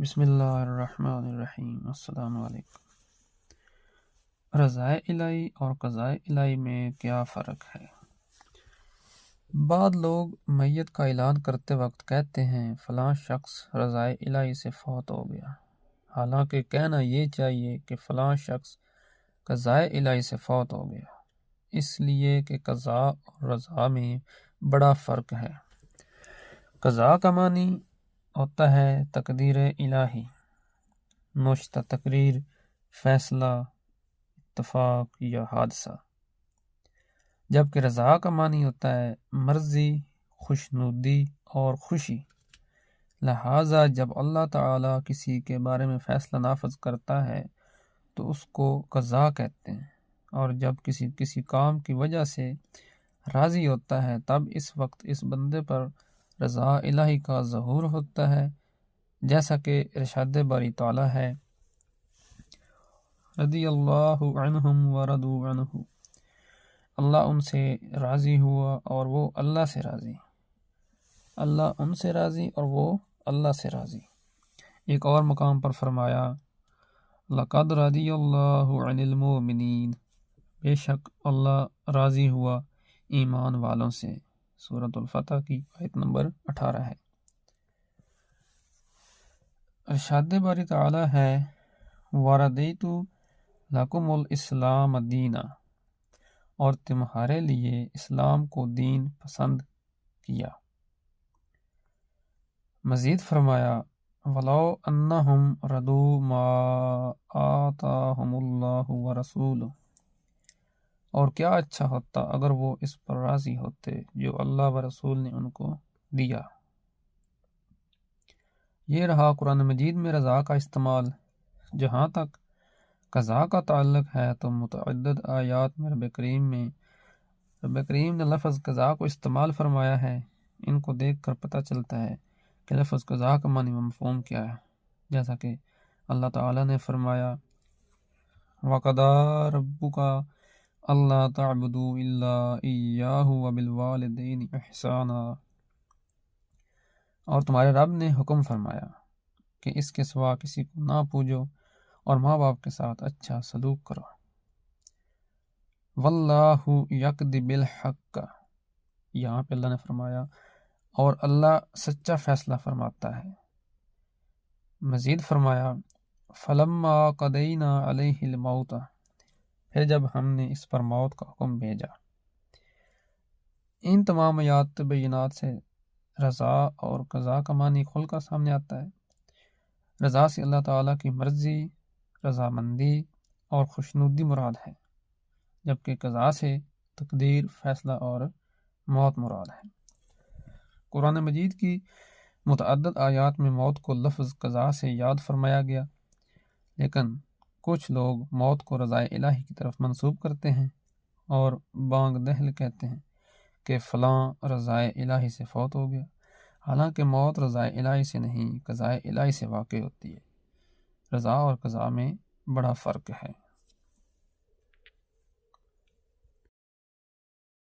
بسم اللہ الرحمن الرحیم۔ السلام علیکم۔ رضائے الہی اور قضائے الہی میں کیا فرق ہے؟ بعض لوگ میت کا اعلان کرتے وقت کہتے ہیں فلاں شخص رضائے الہی سے فوت ہو گیا، حالانکہ کہنا یہ چاہیے کہ فلاں شخص قضائے الہی سے فوت ہو گیا، اس لیے کہ قضاء اور رضا میں بڑا فرق ہے۔ قضاء کا معنی ہوتا ہے تقدیر الہی، نوشتہ تقریر، فیصلہ، اتفاق یا حادثہ، جبکہ رضا کا معنی ہوتا ہے مرضی، خوشنودی اور خوشی۔ لہٰذا جب اللہ تعالیٰ کسی کے بارے میں فیصلہ نافذ کرتا ہے تو اس کو قضاء کہتے ہیں، اور جب کسی کام کی وجہ سے راضی ہوتا ہے تب اس وقت اس بندے پر رضا الہی کا ظہور ہوتا ہے، جیسا کہ ارشاد باری تعالیٰ ہے رضی اللہ عنہم ورضوا عنہ، اللہ ان سے راضی ہوا اور وہ اللہ سے راضی، اللہ ان سے راضی اور وہ اللہ سے راضی۔ ایک اور مقام پر فرمایا لقد رضی اللہ عن المؤمنین، بے شک اللہ راضی ہوا ایمان والوں سے۔ سورۃ الفتح کی آیت نمبر 18 ہے۔ ارشاد باری تعالیٰ ہے وَرَضِيتُ لَكُمُ الْإِسْلَامَ دِينًا، اور تمہارے لیے اسلام کو دین پسند کیا۔ مزید فرمایا وَلَوْ أَنَّهُمْ رَضُوا مَا آتَاهُمُ اللَّهُ وَرَسُولُهُ، اور کیا اچھا ہوتا اگر وہ اس پر راضی ہوتے جو اللہ و رسول نے ان کو دیا۔ یہ رہا قرآن مجید میں رضا کا استعمال۔ جہاں تک قضاء کا تعلق ہے تو متعدد آیات میں رب کریم نے لفظ قضاء کو استعمال فرمایا ہے۔ ان کو دیکھ کر پتہ چلتا ہے کہ لفظ قضاء کا معنی و مفہوم کیا ہے، جیسا کہ اللہ تعالیٰ نے فرمایا وَقَضَىٰ رَبُّكَ أَلَّا تَعْبُدُوا إِلَّا إِيَّاهُ وَبِالْوَالِدَيْنِ إِحْسَانًا، اور تمہارے رب نے حکم فرمایا کہ اس کے سوا کسی کو نہ پوجو اور ماں باپ کے ساتھ اچھا سلوک کرو۔ وَاللَّهُ يَقْضِي بِالْحَقِّ، یہاں پہ اللہ نے فرمایا اور اللہ سچا فیصلہ فرماتا ہے۔ مزید فرمایا فَلَمَّا قَضَيْنَا عَلَيْهِ الْمَوْتَ، پھر جب ہم نے اس پر موت کا حکم بھیجا۔ ان تمام آیات بینات سے رضا اور قضاء کا معنی کھل کر سامنے آتا ہے۔ رضا سے اللہ تعالیٰ کی مرضی، رضامندی اور خوشنودی مراد ہے، جبکہ قضاء سے تقدیر، فیصلہ اور موت مراد ہے۔ قرآن مجید کی متعدد آیات میں موت کو لفظ قضاء سے یاد فرمایا گیا، لیکن کچھ لوگ موت کو رضائے الہی کی طرف منسوب کرتے ہیں اور بانگ دہل کہتے ہیں کہ فلاں رضائے الہی سے فوت ہو گیا، حالانکہ موت رضائے الہی سے نہیں قضائے الہی سے واقع ہوتی ہے۔ رضا اور قضاء میں بڑا فرق ہے۔